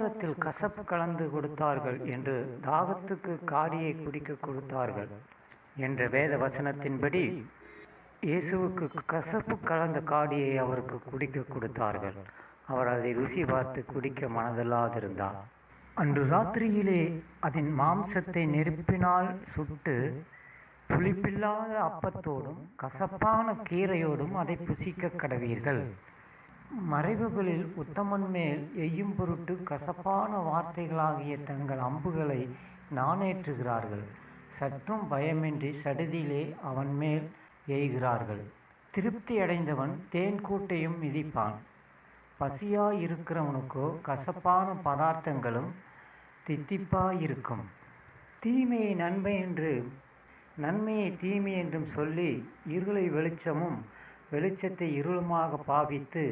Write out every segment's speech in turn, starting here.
ஆகாரத்தில் கசப்பு கலந்து கொடுத்தார்கள் என்று தாகத்துக்கு காடியை குடிக்க கொடுத்தார்கள் என்ற வேத வசனத்தின்படி இயேசுவுக்கு கசப்பு கலந்த காடியை அவருக்கு குடிக்க கொடுத்தார்கள். அவர் அதை ருசி பார்த்து குடிக்க மனதில்லாதிருந்தார். அன்று ராத்திரியிலே அதன் மாம்சத்தை நெருப்பினால் சுட்டு புளிப்பில்லாத அப்பத்தோடும் கசப்பான கீரையோடும் அதை புசிக்க கடவீர்கள். மறைவுகளில் உத்தமன் மேல் எய்யும் பொருட்டு கசப்பான வார்த்தைகளாகிய தங்கள் அம்புகளை நாணேற்றுகிறார்கள். சற்றும் பயமின்றி சடுதியிலே அவன் மேல் எய்கிறார்கள். திருப்தி அடைந்தவன் தேன் கூட்டையும் மிதிப்பான். பசியாயிருக்கிறவனுக்கோ கசப்பான பதார்த்தங்களும் தித்திப்பாயிருக்கும். தீமையை நன்மை என்றும் நன்மையை தீமை என்றும் சொல்லி இருளை வெளிச்சமும் வெளிச்சத்தை இருளுமாக பாவித்து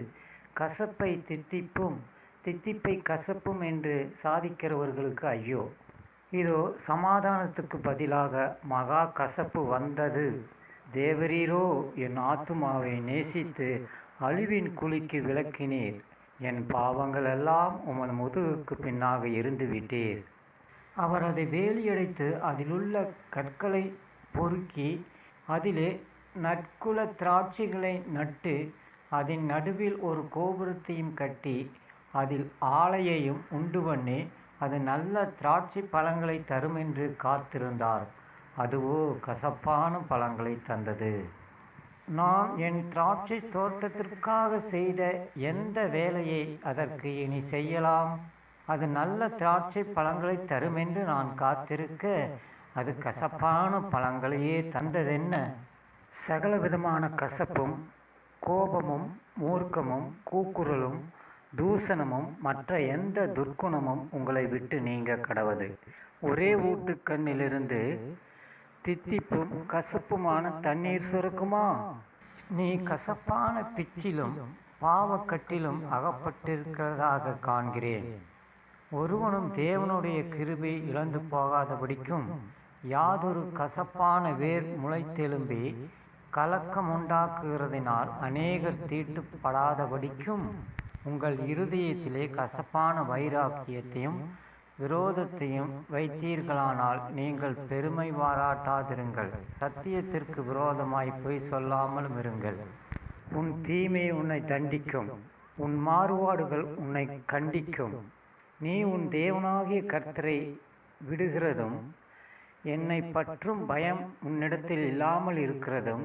கசப்பை தித்திப்பும் தித்திப்பை கசப்பும் என்று சாதிக்கிறவர்களுக்கு ஐயோ! இதோ சமாதானத்துக்கு பதிலாக மகா கசப்பு வந்தது. தேவரீரோ என் ஆத்துமாவை நேசித்து அழிவின் குழிக்கு விலக்கினீர். என் பாவங்கள் எல்லாம் உமது முதுகுக்கு பின்னாக இருந்து விட்டீர். அவர் அதை வேலியடைத்து அதிலுள்ள கற்களை பொறுக்கி அதிலே நற்குல திராட்சைகளை நட்டு அதன் நடுவில் ஒரு கோபுரத்தையும் கட்டி அதில் ஆலையையும் உண்டு பண்ணி அது நல்ல திராட்சை பழங்களை தரும் என்று காத்திருந்தார். அதுவோ கசப்பான பழங்களை தந்தது. நான் என் திராட்சை தோட்டத்திற்காக செய்த எந்த வேலையை அதற்கு இனி செய்யலாம்? அது நல்ல திராட்சை பழங்களை தரும் என்று நான் காத்திருக்க அது கசப்பான பழங்களையே தந்ததென்ன? சகல விதமான கசப்பும் கோபமும் மூர்க்கமும் கூக்குரலும் தூசணமும் மற்ற எந்த துர்க்குணமும் உங்களை விட்டு நீங்க கடவது. ஒரே ஊட்டுக்கண்ணிலிருந்து தித்திப்பும் கசப்புமான தண்ணீர் சுரக்குமா? நீ கசப்பான பிச்சிலும் பாவக்கட்டிலும் அகப்பட்டிருக்கிறதாக காண்கிறேன். ஒருவனும் தேவனுடைய கிருபை இழந்து போகாதபடிக்கும் யாதொரு கசப்பான வேர் முளைத்தெலும்பி கலக்கம் உண்டாக்குகிறதினால் அநேகர் தீட்டுப்படாதபடிக்கும் உங்கள் இருதயத்திலே கசப்பான வைராக்கியத்தையும் விரோதத்தையும் வைத்தீர்களானால் நீங்கள் பெருமை பாராட்டாதிருங்கள். சத்தியத்திற்கு விரோதமாய் பொய் சொல்லாமலும் இருங்கள். உன் தீமை உன்னை தண்டிக்கும், உன் மாறுபாடுகள் உன்னை கண்டிக்கும். நீ உன் தேவனாகிய கர்த்தரை விடுகிறதும் என்னை பற்றும் பயம் உன்னிடத்தில் இல்லாமல் இருக்கிறதும்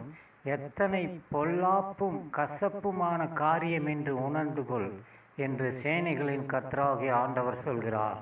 எத்தனை பொல்லாப்பும் கசப்புமான காரியம் என்று உணர்ந்து கொள் என்று சேனைகளின் கர்த்தராகிய ஆண்டவர் சொல்கிறார்.